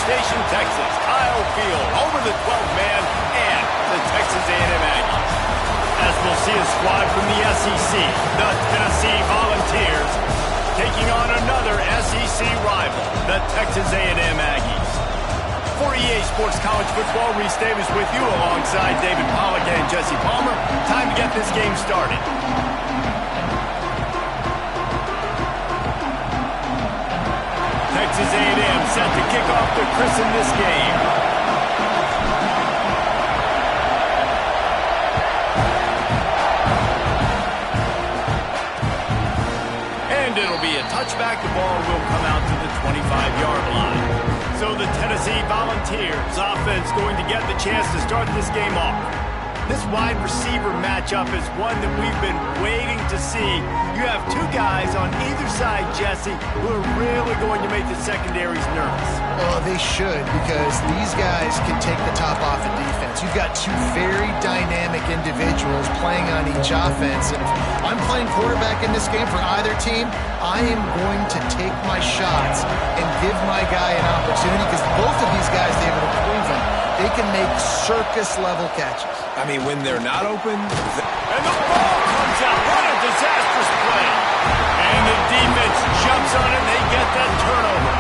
Station, Texas, Kyle Field, over the 12th man, and the Texas A&M Aggies. As we'll see a squad from the SEC, the Tennessee Volunteers, taking on another SEC rival, the Texas A&M Aggies. For EA Sports College Football, Reese Davis with you alongside David Pollack and Jesse Palmer. Time to get this game started. Texas A&M set to kick off to christen this game. And it'll be a touchback. The ball will come out to the 25-yard line. So the Tennessee Volunteers offense going to get the chance to start this game off. This wide receiver matchup is one that we've been waiting to see. You have two guys on either side, Jesse, who are really going to make the secondaries nervous. Oh, they should, because these guys can take the top off of defense. You've got two very dynamic individuals playing on each offense. And if I'm playing quarterback in this game for either team, I am going to take my shots and give my guy an opportunity, because both of these guys, David, have proven they can make circus-level catches. I mean, when they're not open... And the ball comes out. What a disastrous play. And the defense jumps on it, and they get that turnover.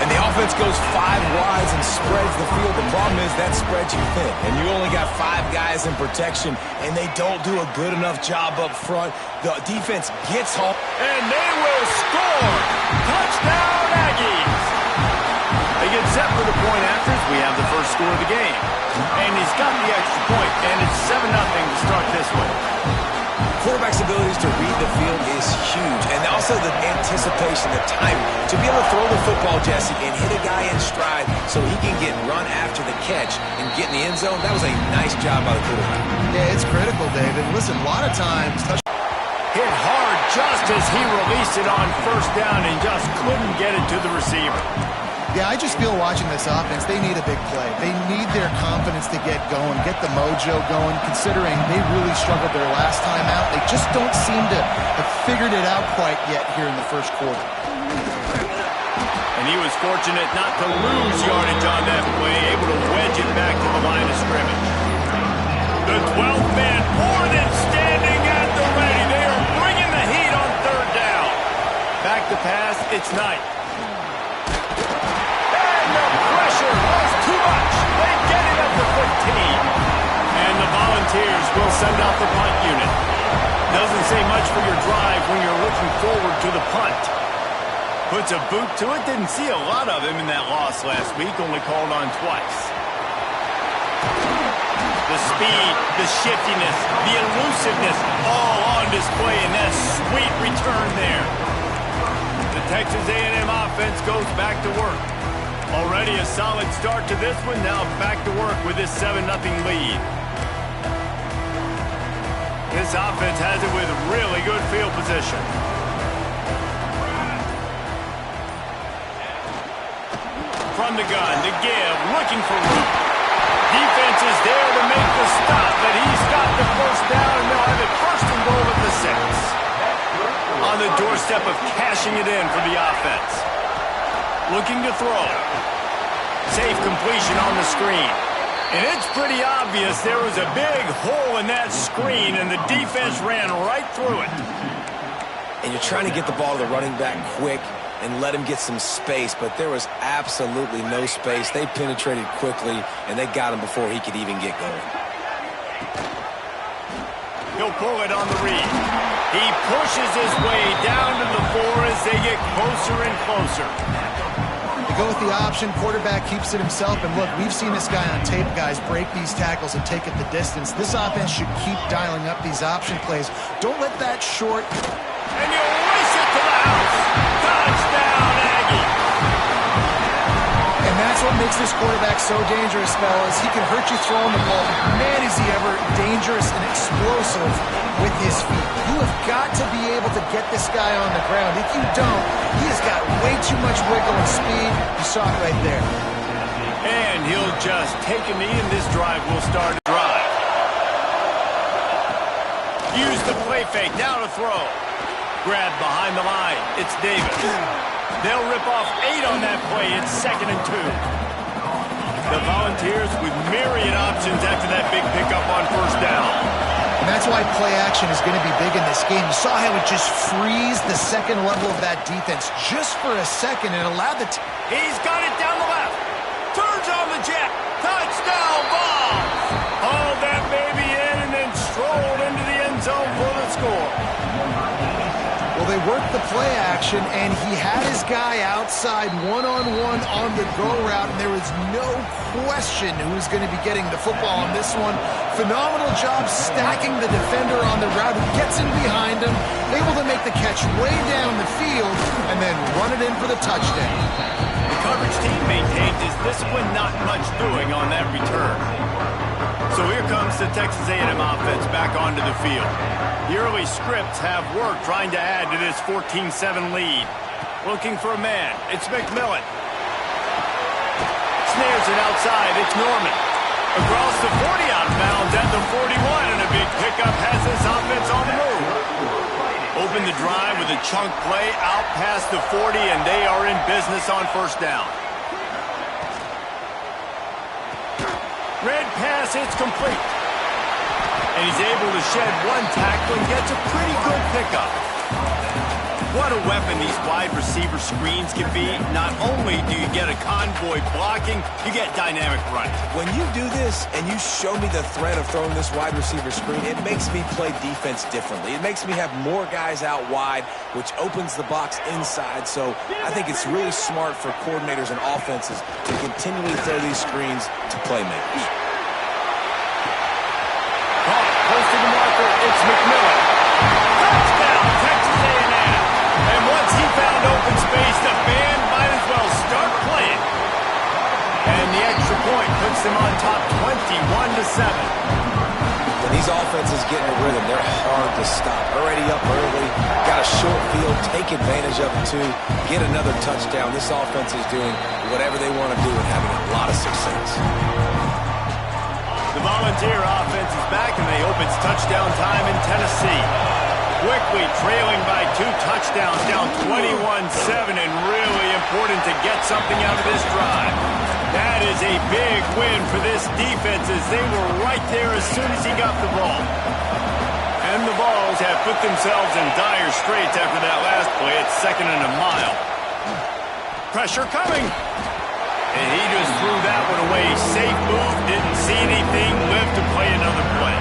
And the offense goes 5 wides and spreads the field. The problem is that spreads you thin. And you only got 5 guys in protection, and they don't do a good enough job up front. The defense gets home. And they will score. Touchdown, Aggies. They get set for the point after as we have the first score of the game. And he's got the extra point, and it's 7-0 to start this one. Quarterback's abilities to read the field is huge, and also the anticipation, the timing. To be able to throw the football, Jesse, and hit a guy in stride so he can get run after the catch and get in the end zone, that was a nice job by the quarterback. Yeah, it's critical, David. Listen, a lot of times... Hit hard just as he released it on first down and just couldn't get it to the receiver. Yeah, I just feel watching this offense, they need a big play. They need their confidence to get going, get the mojo going, considering they really struggled their last time out. They just don't seem to have figured it out quite yet here in the first quarter. And he was fortunate not to lose yardage on that play, able to wedge it back to the line of scrimmage. The 12th man, more than standing at the ready. They are bringing the heat on third down. Back to pass, it's Knight. Pressure was too much. They get it up to 15. And the Volunteers will send out the punt unit. Doesn't say much for your drive when you're looking forward to the punt. Puts a boot to it. Didn't see a lot of him in that loss last week. Only called on twice. The speed, the shiftiness, the elusiveness, all on display in that sweet return there. The Texas A&M offense goes back to work. Already a solid start to this one. Now back to work with this 7-0 lead. This offense has it with really good field position. From the gun, to give, looking for room. Defense is there to make the stop, but he's got the first down, and they'll have it first and goal at the 6. On the doorstep of cashing it in for the offense. Looking to throw. Safe completion on the screen. And it's pretty obvious there was a big hole in that screen, and the defense ran right through it. And you're trying to get the ball to the running back quick and let him get some space, but there was absolutely no space. They penetrated quickly, and they got him before he could even get going. He'll pull it on the read. He pushes his way down to the 4 as they get closer and closer. Go with the option, quarterback keeps it himself, and look, we've seen this guy on tape, guys, break these tackles and take it the distance. This offense should keep dialing up these option plays. Don't let that short... And you race it to the house. Touchdown, Aggie. And that's what makes this quarterback so dangerous, fellas. He can hurt you throwing the ball. Man, is he ever dangerous and explosive with his feet. You have got to be able to get this guy on the ground. If you don't, he has got way too much wiggle and speed. You saw it right there. And he'll just take a knee, and this drive will start a drive. Use the play fake, now to throw. Grab behind the line, it's Davis. They'll rip off 8 on that play. It's 2nd and 2. The Volunteers with myriad options after that big pickup on 1st down. And that's why play action is going to be big in this game. You saw how it just frees the second level of that defense just for a second and allowed the... He's got it down the left. Turns on the jet. Touchdown ball. Hauled that baby in and then strolled into the end zone for the score. Well, they worked the play action, and he had his guy outside one-on-one on the go route, and there was no question who was going to be getting the football on this one. Phenomenal job stacking the defender on the route, who gets in behind him, able to make the catch way down the field, and then run it in for the touchdown. The coverage team maintained his discipline, not much doing on that return. So here comes the Texas A&M offense back onto the field. The early scripts have worked trying to add to this 14-7 lead. Looking for a man. It's McMillan. Snares it outside. It's Norman. Across the 40 out of bounds at the 41, and a big pickup has this offense on the move. Open the drive with a chunk play out past the 40, and they are in business on 1st down. Red pass, it's complete. And he's able to shed one tackle and gets a pretty good pickup. What a weapon these wide receiver screens can be. Not only do you get a convoy blocking, you get dynamic running. When you do this and you show me the threat of throwing this wide receiver screen, it makes me play defense differently. It makes me have more guys out wide, which opens the box inside. So I think it's really smart for coordinators and offenses to continually throw these screens to playmakers. Close to the marker, it's McMillan. Touchdown, Texas A&M. And once he found open space, the band might as well start playing. And the extra point puts them on top 21-7. When these offenses get in a rhythm, they're hard to stop. Already up early, got a short field, take advantage of it too, get another touchdown. This offense is doing whatever they want to do and having a lot of success. The Volunteer offense is back, and they opens touchdown time in Tennessee. Quickly trailing by 2 touchdowns, down 21-7, and really important to get something out of this drive. That is a big win for this defense, as they were right there as soon as he got the ball. And the Vols have put themselves in dire straits after that last play. It's 2nd and a mile. Pressure coming. And he just threw that one away. Safe move, didn't see anything, lived to play another play.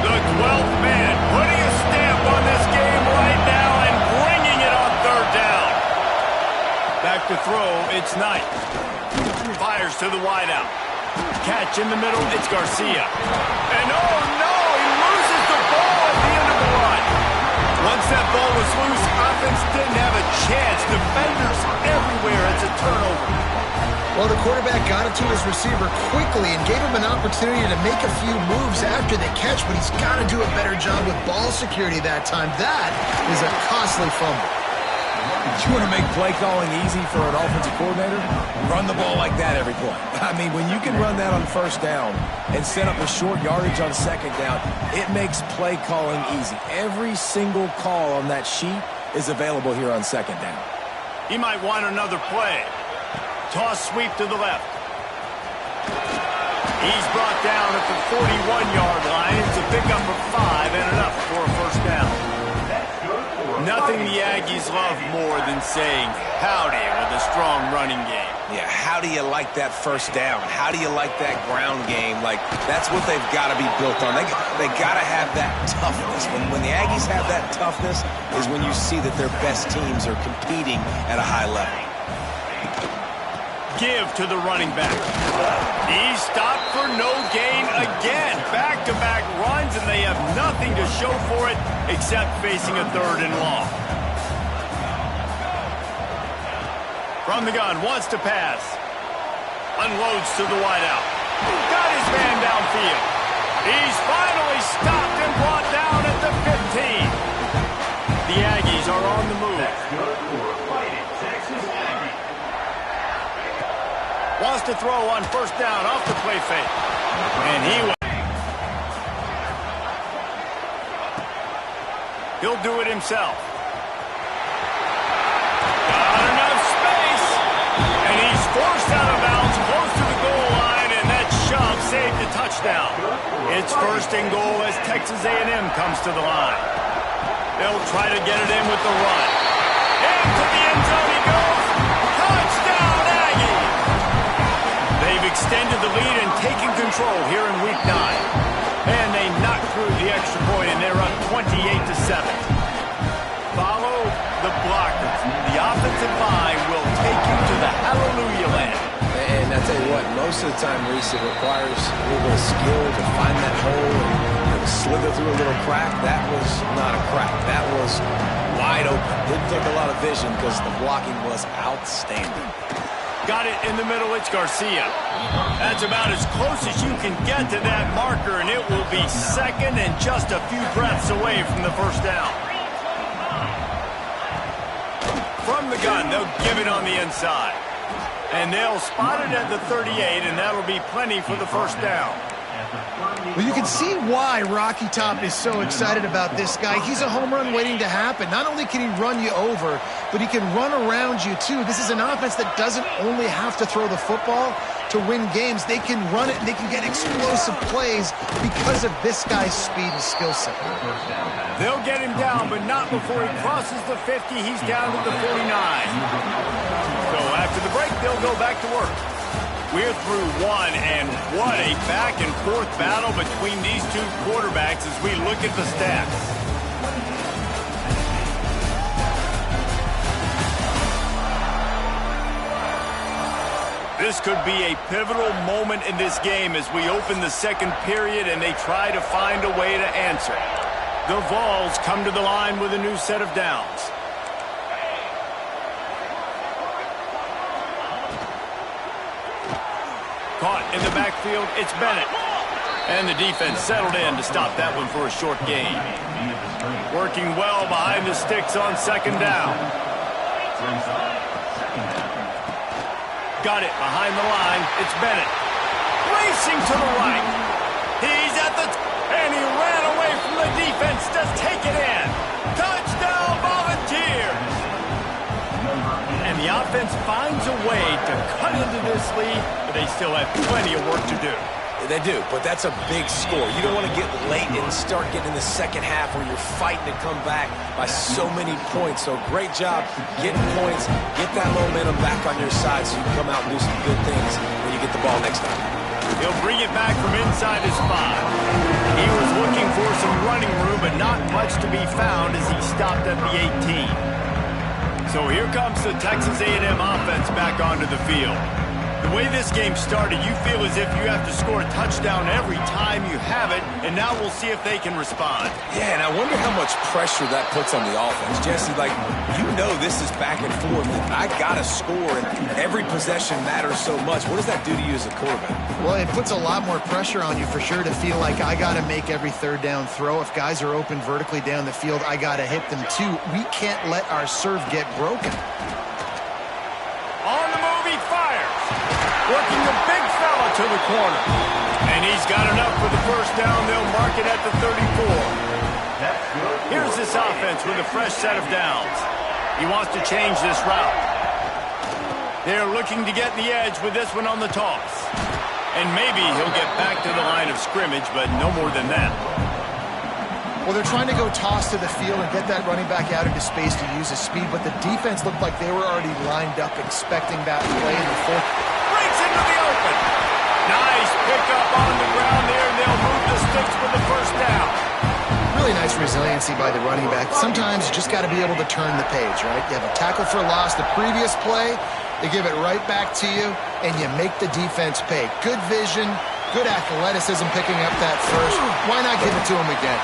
The 12th man putting a stamp on this game right now and bringing it on 3rd down. Back to throw, it's Knight. Fires to the wideout. Catch in the middle, it's Garcia. And oh no, he loses the ball at the end of the run. Once that ball was loose, offense didn't have a chance. Defenders everywhere, it's a turnover. Well, the quarterback got it to his receiver quickly and gave him an opportunity to make a few moves after the catch, but he's got to do a better job with ball security that time. That is a costly fumble. You want to make play calling easy for an offensive coordinator? Run the ball like that every play. I mean, when you can run that on 1st down and set up a short yardage on 2nd down, it makes play calling easy. Every single call on that sheet is available here on 2nd down. He might want another play. Toss sweep to the left. He's brought down at the 41-yard line. It's a pickup of 5 and enough for a 1st down. Nothing the Aggies love more than saying howdy with a strong running game. Yeah, how do you like that 1st down? How do you like that ground game? Like, that's what they've got to be built on. They got to have that toughness. When the Aggies have that toughness is when you see that their best teams are competing at a high level. Give to the running back. He's stopped for no gain again. Back-to-back runs, and they have nothing to show for it except facing a 3rd and long. From the gun, wants to pass. Unloads to the wideout. Got his man downfield. He's finally stopped and brought down at the 15. The Aggies are on the move. Wants to throw on 1st down off the play fake. And he'll do it himself. Forced out of bounds, close to the goal line, and that shove saved the touchdown. It's first and goal as Texas A&M comes to the line. They'll try to get it in with the run. Into the end zone he goes. Touchdown, Aggies! They've extended the lead and taken control here in Week 9. And they knock through the extra point, and they're up 28-7. Follow the blockers. The offensive line will take you to the hallelujah land. And I tell you what, most of the time, Reese, it requires a little bit of skill to find that hole and slither through a little crack. That was not a crack. That was wide open. Didn't take a lot of vision because the blocking was outstanding. Got it in the middle. It's Garcia. That's about as close as you can get to that marker, and it will be second and just a few breaths away from the first down. From the gun, they'll give it on the inside. And they'll spot it at the 38, and that'll be plenty for the first down. Well, you can see why Rocky Top is so excited about this guy. He's a home run waiting to happen. Not only can he run you over, but he can run around you, too. This is an offense that doesn't only have to throw the football to win games. They can run it, and they can get explosive plays because of this guy's speed and skill set. They'll get him down, but not before he crosses the 50. He's down to the 49. So after the break, they'll go back to work. We're through one, and what a back-and-forth battle between these two quarterbacks as we look at the stats. This could be a pivotal moment in this game as we open the second period and they try to find a way to answer. The Vols come to the line with a new set of downs. Caught in the backfield, it's Bennett. And the defense settled in to stop that one for a short gain. Working well behind the sticks on second down. Got it behind the line, it's Bennett. Racing to the right. He's at the... and he ran away from the defense to take it in. Touchdown, Volunteers! And the offense finds a way to cut into this lead, but they still have plenty of work to do. They do, but that's a big score. You don't want to get late and start getting in the second half where you're fighting to come back by so many points. So great job getting points, get that momentum back on your side so you can come out and do some good things when you get the ball next time. He'll bring it back from inside his 5. He was looking for some running room, but not much to be found as he stopped at the 18. So here comes the Texas A&M offense back onto the field. The way this game started, you feel as if you have to score a touchdown every time you have it, and now we'll see if they can respond. Yeah, and I wonder how much pressure that puts on the offense. Jesse, like, you know this is back and forth. I got to score, and every possession matters so much. What does that do to you as a quarterback? Well, it puts a lot more pressure on you for sure to feel like I got to make every third down throw. If guys are open vertically down the field, I got to hit them too. We can't let our serve get broken. On the move, he fires. Working the big fella to the corner. And he's got enough for the first down. They'll mark it at the 34. Here's this offense with a fresh set of downs. He wants to change this route. They're looking to get the edge with this one on the toss. And maybe he'll get back to the line of scrimmage, but no more than that. Well, they're trying to go toss to the field and get that running back out into space to use his speed, but the defense looked like they were already lined up expecting that play in the fourth. Breaks into the open. Nice pickup on the ground there, and they'll move the sticks with the first down. Really nice resiliency by the running back. Sometimes you just got to be able to turn the page, right? You have a tackle for loss the previous play, they give it right back to you, and you make the defense pay. Good vision, good athleticism picking up that first. Why not give it to him again?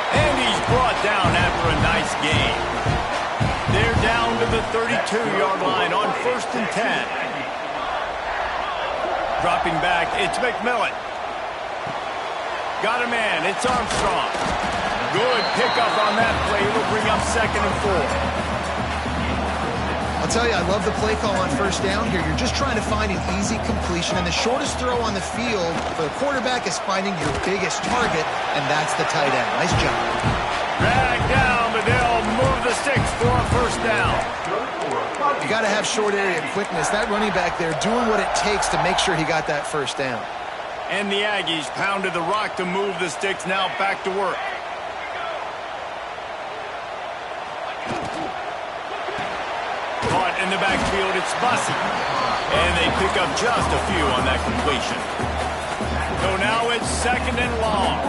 And he's brought down after a nice gain. They're down to the 32-yard line on 1st and 10. Dropping back, it's McMillan. Got a man, it's Armstrong. Good pickup on that play. It'll bring up 2nd and 4. I'll tell you, I love the play call on first down here. You're just trying to find an easy completion, and the shortest throw on the field for the quarterback is finding your biggest target, and that's the tight end. Nice job. Drag down, but they'll move the sticks for a first down. You got to have short area quickness. That running back there doing what it takes to make sure he got that first down. And the Aggies pounded the rock to move the sticks, now back to work. Caught in the backfield, it's Bussey. And they pick up just a few on that completion. So now it's 2nd and long.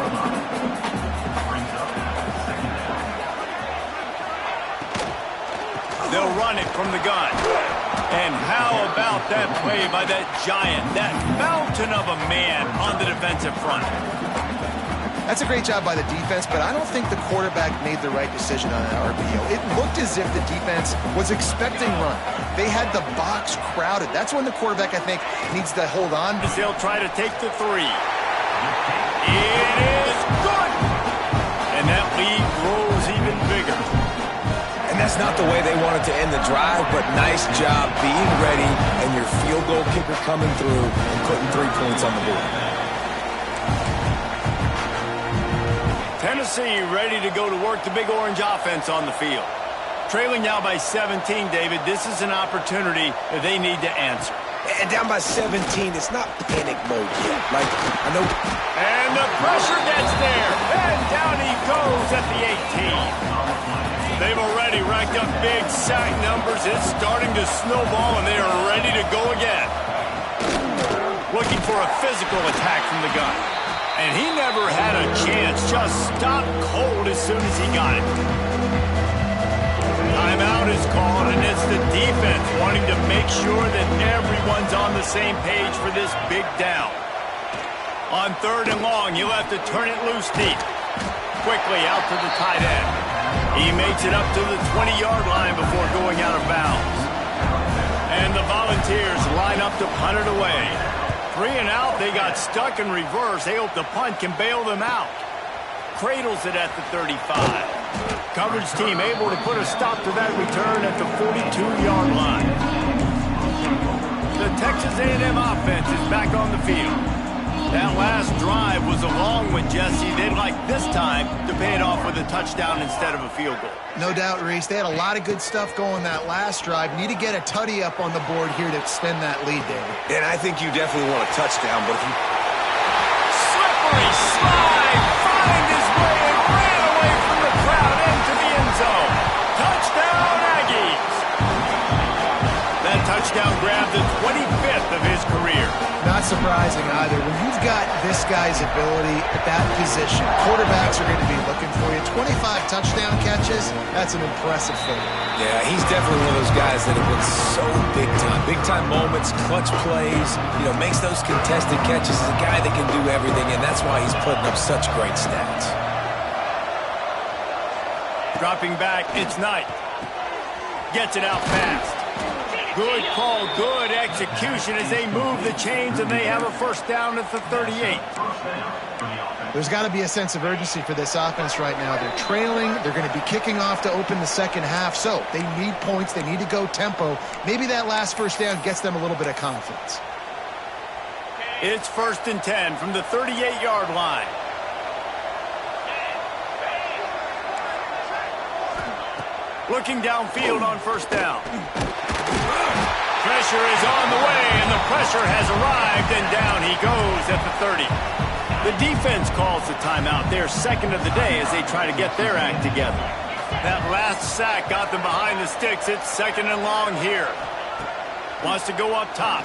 They'll run it from the gun. And how about that play by that giant, that mountain of a man on the defensive front? That's a great job by the defense, but I don't think the quarterback made the right decision on that RPO. It looked as if the defense was expecting run. They had the box crowded. That's when the quarterback, I think, needs to hold on. They'll try to take the 3. It is good! And that lead grows even bigger. And that's not the way they wanted to end the drive, but nice job being ready and your field goal kicker coming through and putting 3 points on the board. Tennessee ready to go to work the Big Orange offense on the field. Trailing now by 17, David. This is an opportunity that they need to answer. And down by 17, it's not panic mode yet. Like, I know. And the pressure gets there. And down he goes at the 18. They've already racked up big sack numbers. It's starting to snowball, and they are ready to go again. Looking for a physical attack from the gun. And he never had a chance. Just stopped cold as soon as he got it. Timeout is called, and it's the defense wanting to make sure that everyone's on the same page for this big down. On 3rd and long, he'll have to turn it loose deep. Quickly out to the tight end. He makes it up to the 20-yard line before going out of bounds. And the Volunteers line up to punt it away. 3 and out, they got stuck in reverse. They hope the punt can bail them out. Cradles it at the 35. Coverage team able to put a stop to that return at the 42-yard line. The Texas A&M offense is back on the field. That last drive was a long one, Jesse. They'd like this time to pay it off with a touchdown instead of a field goal. No doubt, Reese. They had a lot of good stuff going that last drive. Need to get a tutty up on the board here to extend that lead, David. And I think you definitely want a touchdown, but if you... Slippery slide, find his way and ran away from the crowd into the end zone. Touchdown, Aggies! That touchdown grabbed the 25th of his career. Not surprising either. When you've got this guy's ability at that position, quarterbacks are going to be looking for you. 25 touchdown catches, that's an impressive thing. Yeah, he's definitely one of those guys that have been so big time. Big time moments, clutch plays, makes those contested catches. He's a guy that can do everything, and that's why he's putting up such great stats. Dropping back, it's Knight. Gets it out fast. Good call, good execution as they move the chains, and they have a first down at the 38. There's got to be a sense of urgency for this offense right now. They're trailing. They're going to be kicking off to open the second half, so they need points. They need to go tempo. Maybe that last first down gets them a little bit of confidence. It's 1st and 10 from the 38-yard line. Looking downfield on first down. Pressure is on the way, and the pressure has arrived, and down he goes at the 30. The defense calls the timeout. They're 2nd of the day as they try to get their act together. That last sack got them behind the sticks. It's 2nd and long here. Wants to go up top.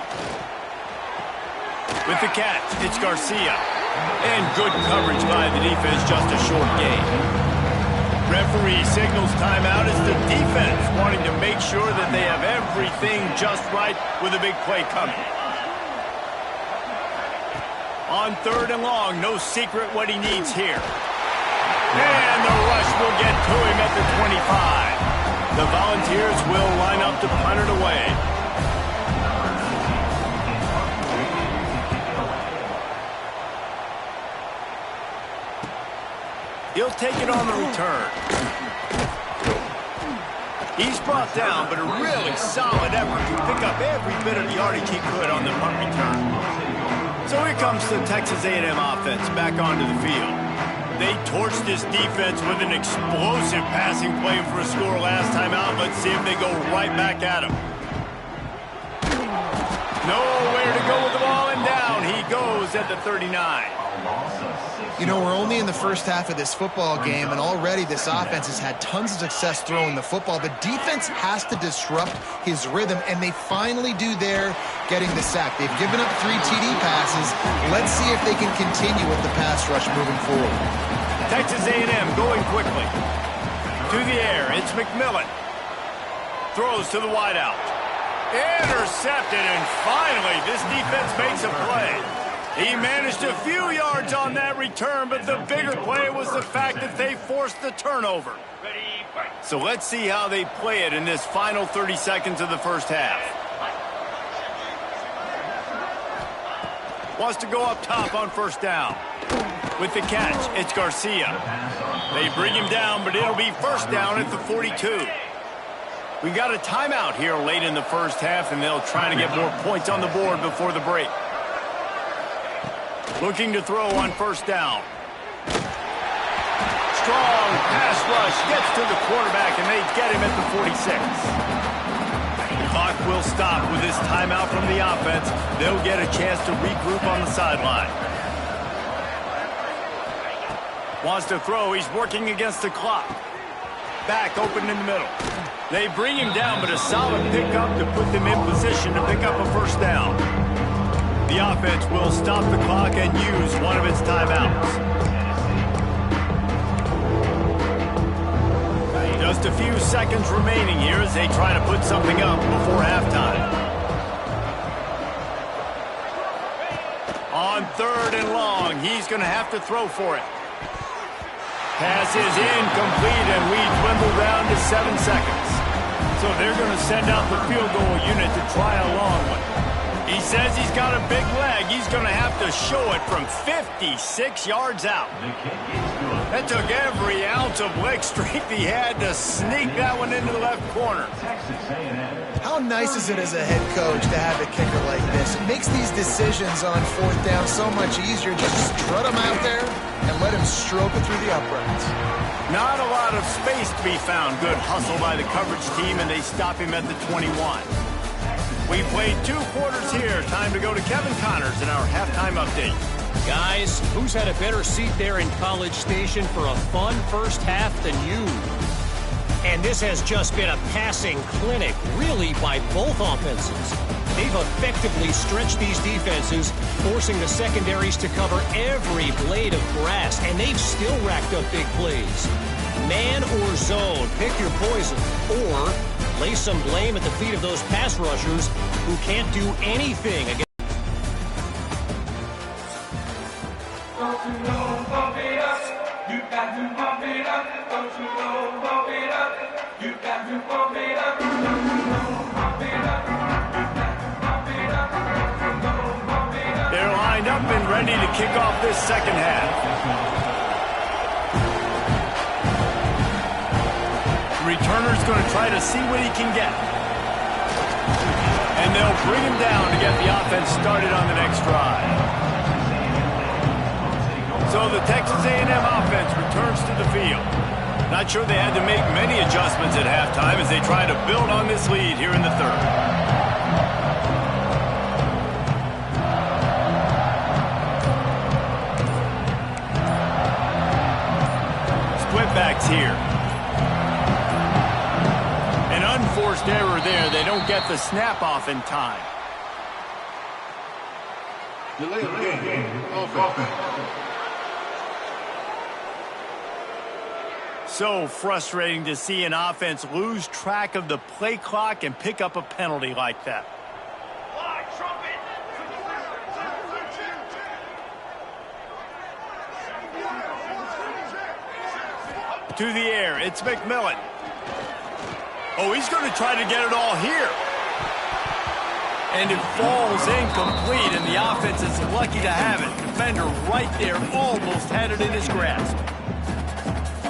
With the catch, it's Garcia. And good coverage by the defense, just a short gain. Referee signals timeout as the defense wanting to make sure that they have everything just right with a big play coming. On 3rd and long, no secret what he needs here. And the rush will get to him at the 25. The Volunteers will line up to punt it away. He'll take it on the return. He's brought down, but a really solid effort to pick up every bit of yardage he could on the punt return. So here comes the Texas A&M offense back onto the field. They torched this defense with an explosive passing play for a score last time out. Let's see if they go right back at him. Nowhere to go with the ball, and down he goes at the 39. You know, we're only in the first half of this football game, and already this offense has had tons of success throwing the football. The defense has to disrupt his rhythm, and they finally do there, getting the sack. They've given up 3 TD passes. Let's see if they can continue with the pass rush moving forward. Texas A&M going quickly. To the air, it's McMillan. Throws to the wideout. Intercepted, and finally this defense makes a play. He managed a few yards on that return, but the bigger play was the fact that they forced the turnover. So let's see how they play it in this final 30 seconds of the first half. Wants to go up top on first down. With the catch, it's Garcia. They bring him down, but it'll be first down at the 42. We got a timeout here late in the first half, and they'll try to get more points on the board before the break. Looking to throw on first down. Strong pass rush gets to the quarterback, and they get him at the 46. The clock will stop with this timeout from the offense. They'll get a chance to regroup on the sideline. Wants to throw. He's working against the clock. Back open in the middle. They bring him down, but a solid pickup to put them in position to pick up a first down. The offense will stop the clock and use one of its timeouts. Just a few seconds remaining here as they try to put something up before halftime. On 3rd and long, he's going to have to throw for it. Pass is incomplete, and we dwindle down to 7 seconds. So they're going to send out the field goal unit to try a long one. He says he's got a big leg. He's going to have to show it from 56 yards out. That took every ounce of leg strength he had to sneak that one into the left corner. How nice is it as a head coach to have a kicker like this? It makes these decisions on 4th down so much easier. Just strut him out there and let him stroke it through the uprights. Not a lot of space to be found. Good hustle by the coverage team, and they stop him at the 21. We played 2 quarters here. Time to go to Kevin Connors in our halftime update. Guys, who's had a better seat there in College Station for a fun first half than you? And this has just been a passing clinic, really, by both offenses. They've effectively stretched these defenses, forcing the secondaries to cover every blade of grass, and they've still racked up big plays. Man or zone, pick your poison, or lay some blame at the feet of those pass rushers who can't do anything against. Don't you know, bump it up. You got to bump it up. Don't you know, bump it up. You got to bump it up. Don't you know, bump it up. You got to bump it up. Don't you know, bump it up. They're lined up and ready to kick off this second half. The returner's going to try to see what he can get. And they'll bring him down to get the offense started on the next drive. So the Texas A&M offense returns to the field. Not sure they had to make many adjustments at halftime as they try to build on this lead here in the 3rd. Split backs here. An unforced error there. They don't get the snap off in time. Delay of game. Offense. So frustrating to see an offense lose track of the play clock and pick up a penalty like that. To the air, it's McMillan. Oh, he's going to try to get it all here. And it falls incomplete, and the offense is lucky to have it. Defender right there almost had it in his grasp.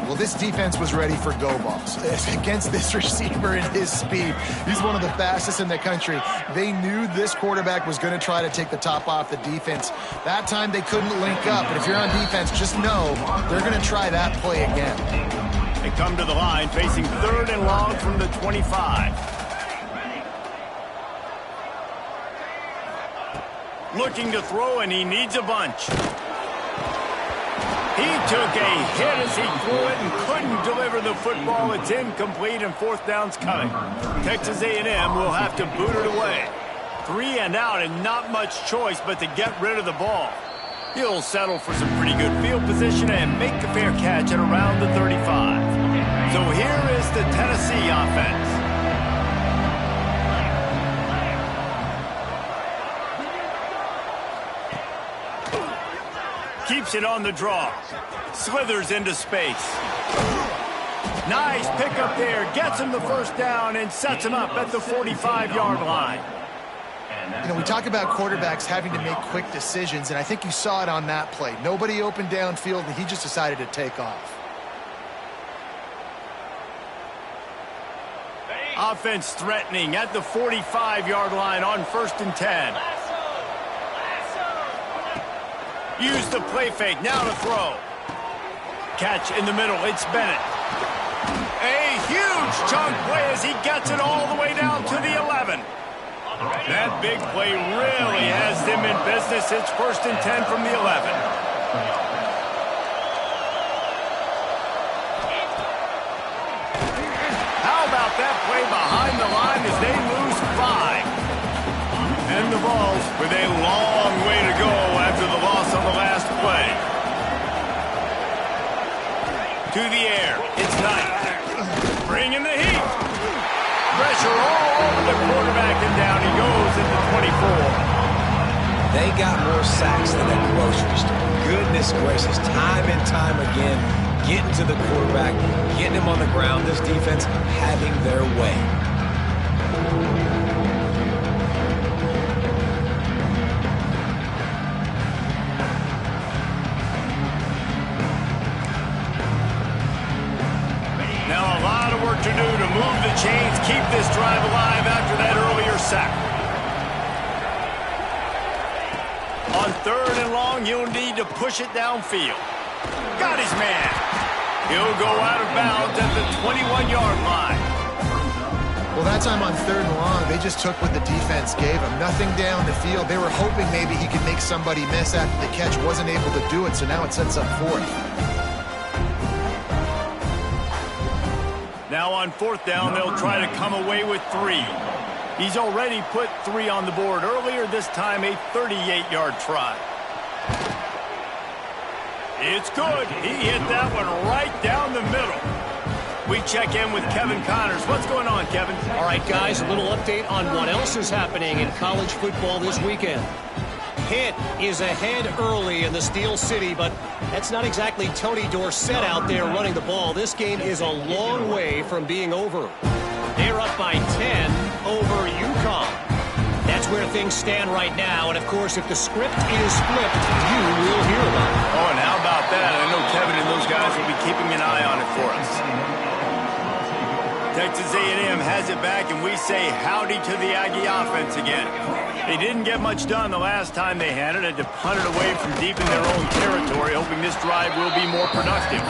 Well, this defense was ready for go balls against this receiver and his speed. He's one of the fastest in the country. They knew this quarterback was going to try to take the top off the defense. That time they couldn't link up, but if you're on defense, just know they're going to try that play again. They come to the line facing 3rd and long from the 25. Looking to throw, and he needs a bunch. He took a hit as he threw it and couldn't deliver the football. It's incomplete, and fourth down's coming. Texas A&M will have to boot it away. 3 and out, and not much choice but to get rid of the ball. He'll settle for some pretty good field position and make the fair catch at around the 35. So here is the Tennessee offense. Keeps it on the draw. Slithers into space. Nice pickup there. Gets him the first down and sets him up at the 45-yard line. You know, we talk about quarterbacks having to make quick decisions, and I think you saw it on that play. Nobody opened downfield, and he just decided to take off. Offense threatening at the 45-yard line on 1st and 10. Use the play fake, now to throw. Catch in the middle, it's Bennett. A huge chunk play as he gets it all the way down to the 11. That big play really has them in business. It's 1st and 10 from the 11. How about that play behind the line as they lose 5? And the Vols with a long way to go after the loss on the last play. To the air, it's Knight. Bringing the heat. Pressure all over the quarterback, and down he goes at the 24. They got more sacks than a grocery store. Goodness gracious, time and time again, getting to the quarterback, getting him on the ground. This defense having their way. Now a lot of work to do to move the chains, keep this drive alive after that earlier sack. On 3rd and long, you'll need to push it downfield. Got his man. He'll go out of bounds at the 21-yard line. Well, that time on 3rd and long, they just took what the defense gave him. Nothing down the field. They were hoping maybe he could make somebody miss after the catch. Wasn't able to do it, so now it sets up 4th. Now on 4th down, they'll try to come away with 3. He's already put 3 on the board earlier, this time a 38-yard try. It's good. He hit that one right down the middle. We check in with Kevin Connors. What's going on, Kevin? All right, guys, a little update on what else is happening in college football this weekend. Pitt is ahead early in the Steel City, but that's not exactly Tony Dorsett out there running the ball. This game is a long way from being over. They're up by 10 over UConn. That's where things stand right now, and of course, if the script is flipped, you will hear about it. Oh, and how about that? I know Kevin and those guys will be keeping an eye on it for us. Texas A&M has it back, and we say howdy to the Aggie offense again. They didn't get much done the last time they had it. Had to punt it away from deep in their own territory, hoping this drive will be more productive.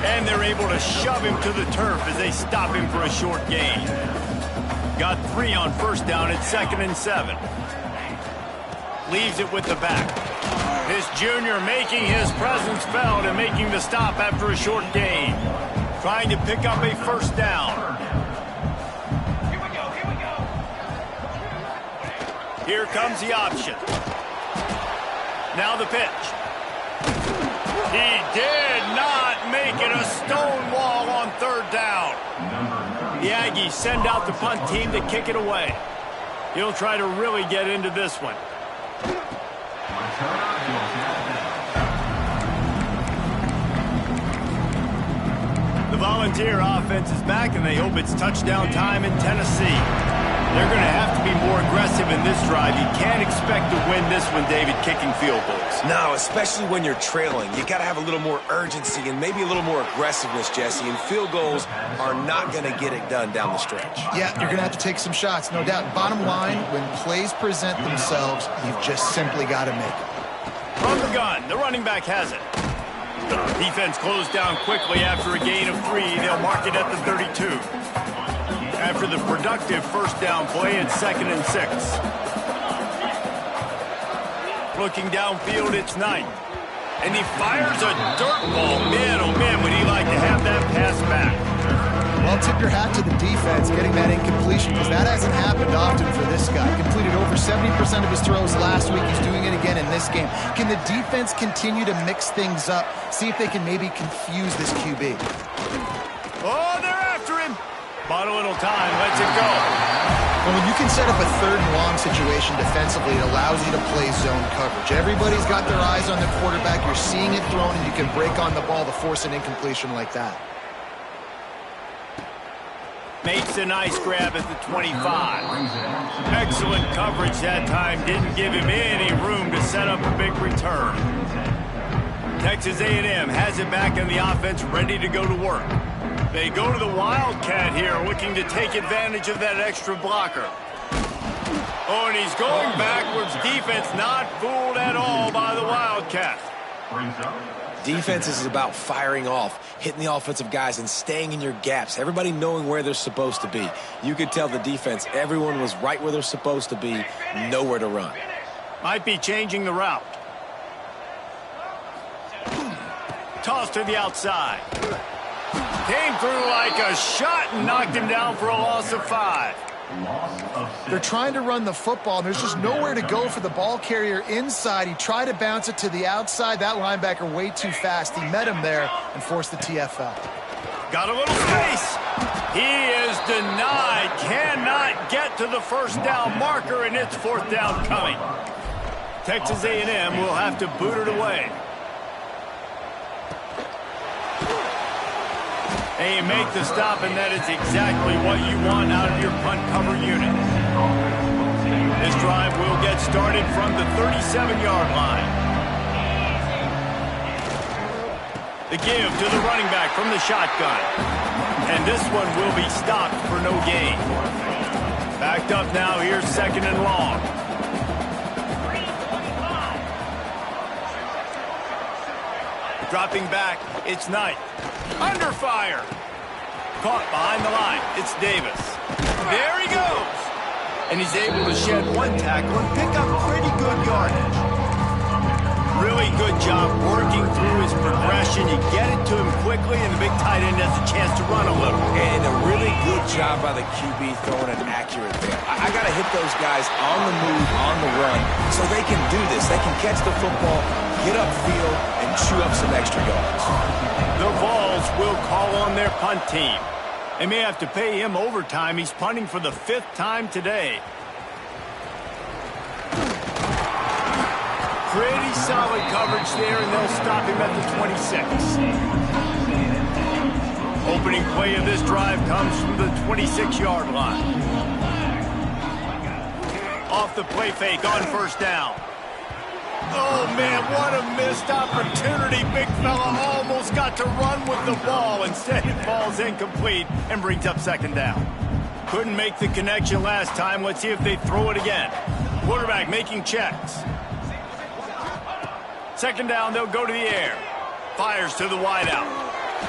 And they're able to shove him to the turf as they stop him for a short gain. Got 3 on 1st down at 2nd and 7. Leaves it with the back. This junior making his presence felt and making the stop after a short gain. Trying to pick up a 1st down. Here comes the option. Now the pitch. He did not make it, a stone wall on 3rd down. The Aggies send out the punt team to kick it away. He'll try to really get into this one. The Volunteer offense is back, and they hope it's touchdown time in Tennessee. They're going to have to be more aggressive in this drive. You can't expect to win this one, David, kicking field goals. No, especially when you're trailing. You got to have a little more urgency and maybe a little more aggressiveness, Jesse. And field goals are not going to get it done down the stretch. Yeah, You're going to have to take some shots, no doubt. Bottom line, when plays present themselves, you've just simply got to make them. From the gun, the running back has it. Defense closed down quickly after a gain of 3. They'll mark it at the 32. After the productive 1st down play, it's 2nd and 6. Looking downfield, it's Knight. And he fires a dirt ball. Man, oh man, would he like to have that pass back. Well, tip your hat to the defense getting that incompletion, because that hasn't happened often for this guy. Completed over 70% of his throws last week. He's doing it again in this game. Can the defense continue to mix things up? See if they can maybe confuse this QB. Oh, they're after him. Bought a little time. Lets it go. Well, when you can set up a third and long situation defensively, it allows you to play zone coverage. Everybody's got their eyes on the quarterback. You're seeing it thrown, and you can break on the ball to force an incompletion like that. Makes a nice grab at the 25. Excellent coverage that time. Didn't give him any room to set up a big return. Texas A&M has it back in the offense, ready to go to work. They go to the Wildcat here, looking to take advantage of that extra blocker. Oh, and he's going backwards. Defense not fooled at all by the Wildcat. Defense is about firing off, hitting the offensive guys, and staying in your gaps. Everybody knowing where they're supposed to be. You could tell the defense, everyone was right where they're supposed to be, nowhere to run. Might be changing the route. Toss to the outside. Came through like a shot and knocked him down for a loss of 5. They're trying to run the football, and there's just nowhere to go for the ball carrier inside. He tried to bounce it to the outside. That linebacker way too fast. He met him there and forced the TFL. Got a little space. He is denied. Cannot get to the first down marker, and it's fourth down coming. Texas A&M will have to boot it away. And you make the stop, and that is exactly what you want out of your punt cover unit. This drive will get started from the 37-yard line. The give to the running back from the shotgun. And this one will be stopped for no gain. Backed up now, here's second and long. Dropping back, it's Knight. Under fire. Caught behind the line. It's Davis. There he goes. And he's able to shed one tackle and pick up pretty good yardage. Really good job working through his progression. You get it to him quickly, and the big tight end has a chance to run a little. And a really good job by the QB throwing an accurate there. I got to hit those guys on the move, on the run, so they can do this. They can catch the football, get upfield, and chew up some extra yards. The Vols will call on their punt team. They may have to pay him overtime. He's punting for the 5th time today. Pretty solid coverage there, and they'll stop him at the 26. Opening play of this drive comes from the 26-yard line. Off the play fake on first down. Oh, man, what a missed opportunity. Big fella almost got to run with the ball. Instead, it falls incomplete and brings up second down. Couldn't make the connection last time. Let's see if they throw it again. Quarterback making checks. Second down, they'll go to the air. Fires to the wideout.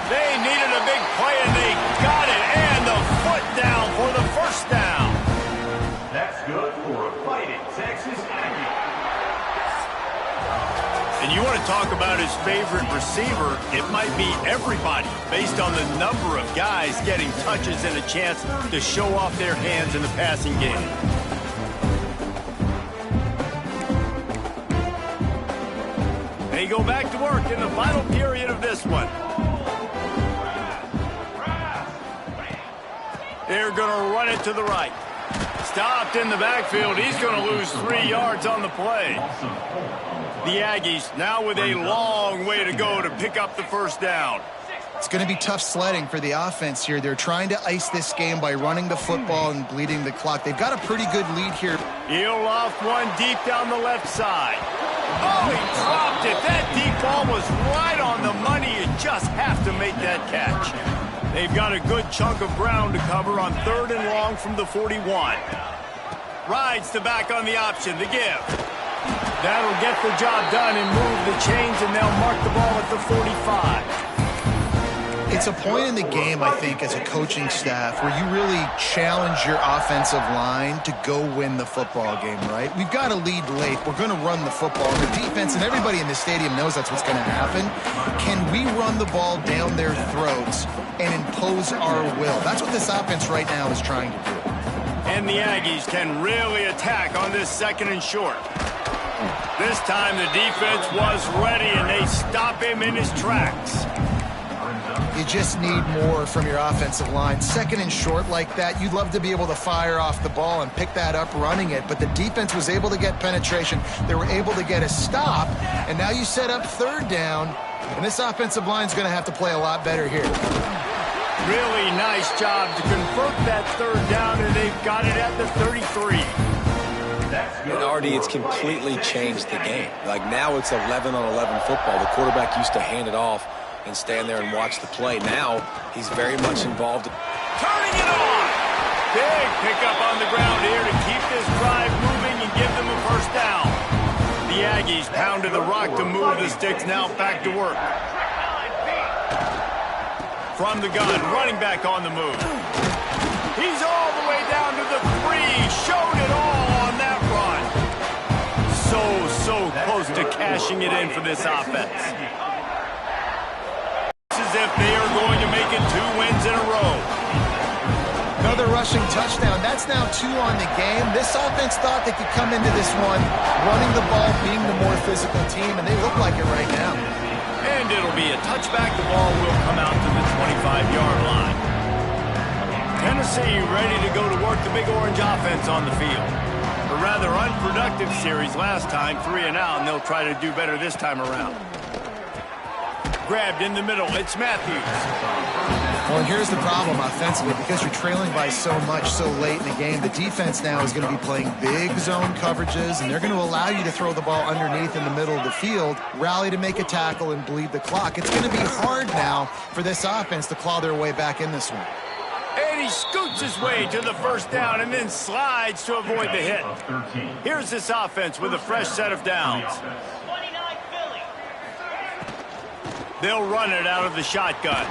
They needed a big play, and they got it. And the foot down for the first down. That's good for a fighting Texas Aggie. And you want to talk about his favorite receiver, it might be everybody based on the number of guys getting touches and a chance to show off their hands in the passing game. They go back to work in the final period of this one. They're going to run it to the right. Stopped in the backfield. He's going to lose 3 yards on the play. The Aggies now with a long way to go to pick up the first down. It's going to be tough sledding for the offense here. They're trying to ice this game by running the football and bleeding the clock. They've got a pretty good lead here. He'll loft one deep down the left side. Oh, he dropped it. That deep ball was right on the money. You just have to make that catch. They've got a good chunk of ground to cover on third and long from the 41. Rides the back on the option, the give. That'll get the job done and move the chains, and they'll mark the ball at the 45. It's a point in the game, I think, as a coaching staff where you really challenge your offensive line to go win the football game, right? We've got to lead late. We're going to run the football. And the defense and everybody in the stadium knows that's what's going to happen. Can we run the ball down their throats and impose our will? That's what this offense right now is trying to do. And the Aggies can really attack on this 2nd and short. This time the defense was ready, and they stop him in his tracks. You just need more from your offensive line. 2nd and short like that, you'd love to be able to fire off the ball and pick that up running it, but the defense was able to get penetration. They were able to get a stop, and now you set up 3rd down, and this offensive line is going to have to play a lot better here. Really nice job to convert that 3rd down, and they've got it at the 33. And Artie, it's completely changed the game. Like now it's 11-on-11 football. The quarterback used to hand it off and stand there and watch the play. Now he's very much involved. Turning it on! Big pickup on the ground here to keep this drive moving and give them a 1st down. The Aggies pounded the rock to move the sticks, now back to work. From the gun, running back on the move. He's all the way down to the 3. Showed it all on that run. So close to cashing it in for this offense. As if they are going to make it 2 wins in a row. Another rushing touchdown. That's now 2 on the game. This offense thought they could come into this one running the ball, being the more physical team, and they look like it right now. And it'll be a touchback. The ball will come out to the 25-yard line. Tennessee ready to go to work the Big Orange offense on the field. A rather unproductive series last time, 3 and out, and they'll try to do better this time around. Grabbed in the middle, it's Matthews. Well, and here's the problem offensively. Because you're trailing by so much so late in the game, the defense now is going to be playing big zone coverages, and they're going to allow you to throw the ball underneath in the middle of the field, rally to make a tackle, and bleed the clock. It's going to be hard now for this offense to claw their way back in this one. And he scoots his way to the 1st down and then slides to avoid the hit. Here's this offense with a fresh set of downs. They'll run it out of the shotgun.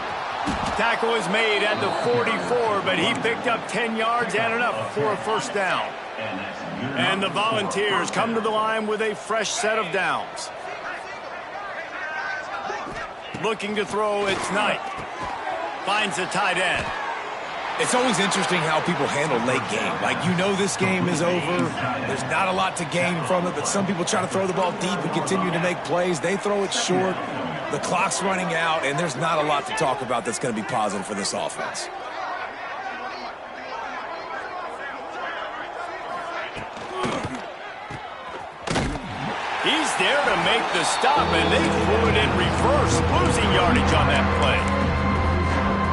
Tackle is made at the 44, but he picked up 10 yards and enough for a 1st down. And the Volunteers come to the line with a fresh set of downs. Looking to throw, it's Knight. Finds the tight end. It's always interesting how people handle late game. Like, you know this game is over. There's not a lot to gain from it, but some people try to throw the ball deep and continue to make plays. They throw it short. The clock's running out, and there's not a lot to talk about that's going to be positive for this offense. He's there to make the stop, and they threw it in reverse, losing yardage on that play.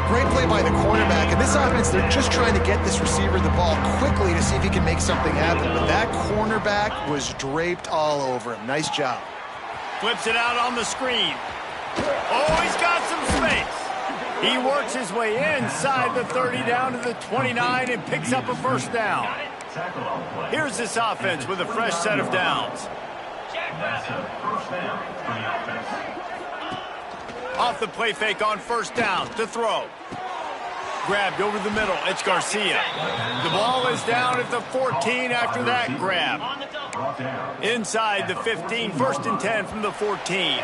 Great play by the cornerback, and this offense, they're just trying to get this receiver the ball quickly to see if he can make something happen, but that cornerback was draped all over him. Nice job. Flips it out on the screen. Oh, he's got some space. He works his way inside the 30 down to the 29 and picks up a 1st down. Here's this offense with a fresh set of downs. Off the play fake on 1st down to throw. Grabbed over the middle. It's Garcia. The ball is down at the 14 after that grab. Inside the 15, 1st and 10 from the 14.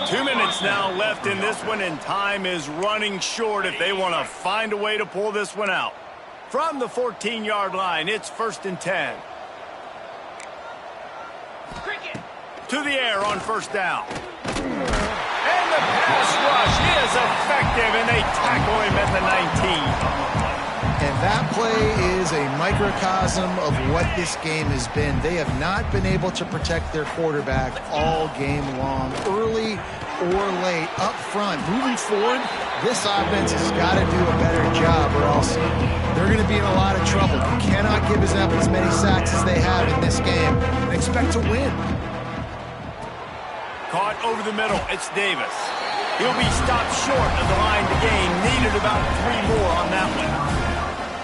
2 minutes now left in this one, and time is running short if they want to find a way to pull this one out. From the 14-yard line, it's 1st and 10. To the air on 1st down. And the pass rush is effective, and they tackle him at the 19. And that play is a microcosm of what this game has been. They have not been able to protect their quarterback all game long, early or late, up front. Moving forward, this offense has got to do a better job, or else they're going to be in a lot of trouble. You cannot give up as many sacks as they have in this game and expect to win. Caught over the middle, it's Davis. He'll be stopped short of the line to gain. Needed about 3 more on that one.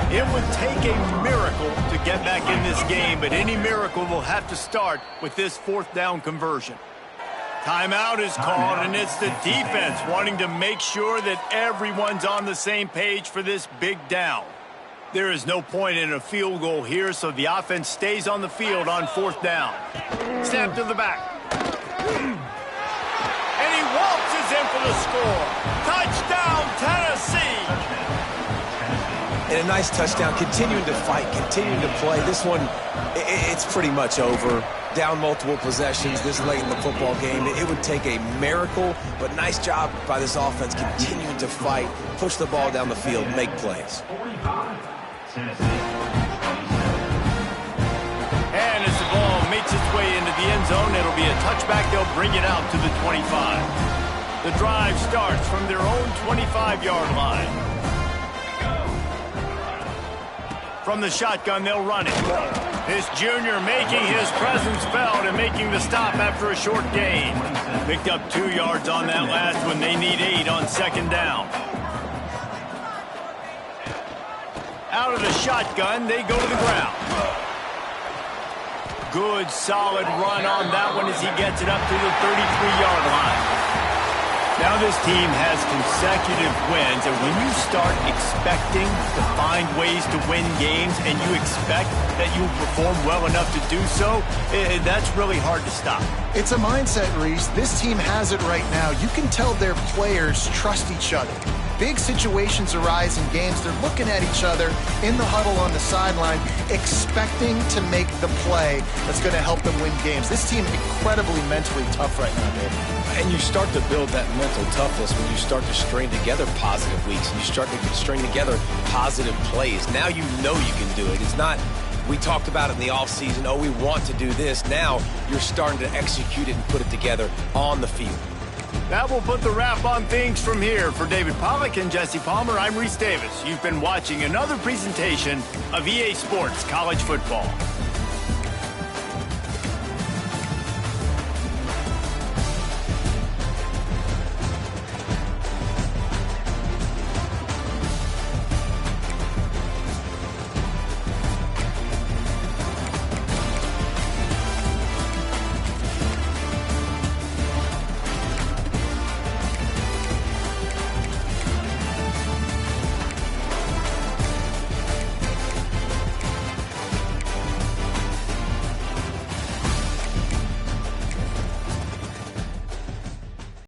It would take a miracle to get back in this game, but any miracle will have to start with this 4th down conversion. Timeout is called, and it's the defense wanting to make sure that everyone's on the same page for this big down. There is no point in a field goal here, so the offense stays on the field on 4th down. Snap to the back. And he waltzes in for the score. Touchdown, Tennessee! And a nice touchdown, continuing to fight, continuing to play. This one, it's pretty much over. Down multiple possessions this late in the football game. It would take a miracle, but nice job by this offense continuing to fight, push the ball down the field, make plays. And as the ball makes its way into the end zone, it'll be a touchback. They'll bring it out to the 25. The drive starts from their own 25-yard line. From the shotgun, they'll run it. This junior making his presence felt and making the stop after a short gain. Picked up 2 yards on that last one. They need 8 on 2nd down. Out of the shotgun, they go to the ground. Good, solid run on that one as he gets it up to the 33-yard line. Now this team has consecutive wins, and when you start expecting to find ways to win games and you expect that you'll perform well enough to do so, that's really hard to stop. It's a mindset, Reese. This team has it right now. You can tell their players trust each other. Big situations arise in games. They're looking at each other in the huddle on the sideline, expecting to make the play that's going to help them win games. This team incredibly mentally tough right now, Dave. And you start to build that mental toughness when you start to string together positive weeks and you start to string together positive plays. Now you know you can do it. It's not, we talked about it in the offseason, oh, we want to do this. Now you're starting to execute it and put it together on the field. That will put the wrap on things from here. For David Pollack and Jesse Palmer, I'm Reese Davis. You've been watching another presentation of EA Sports College Football.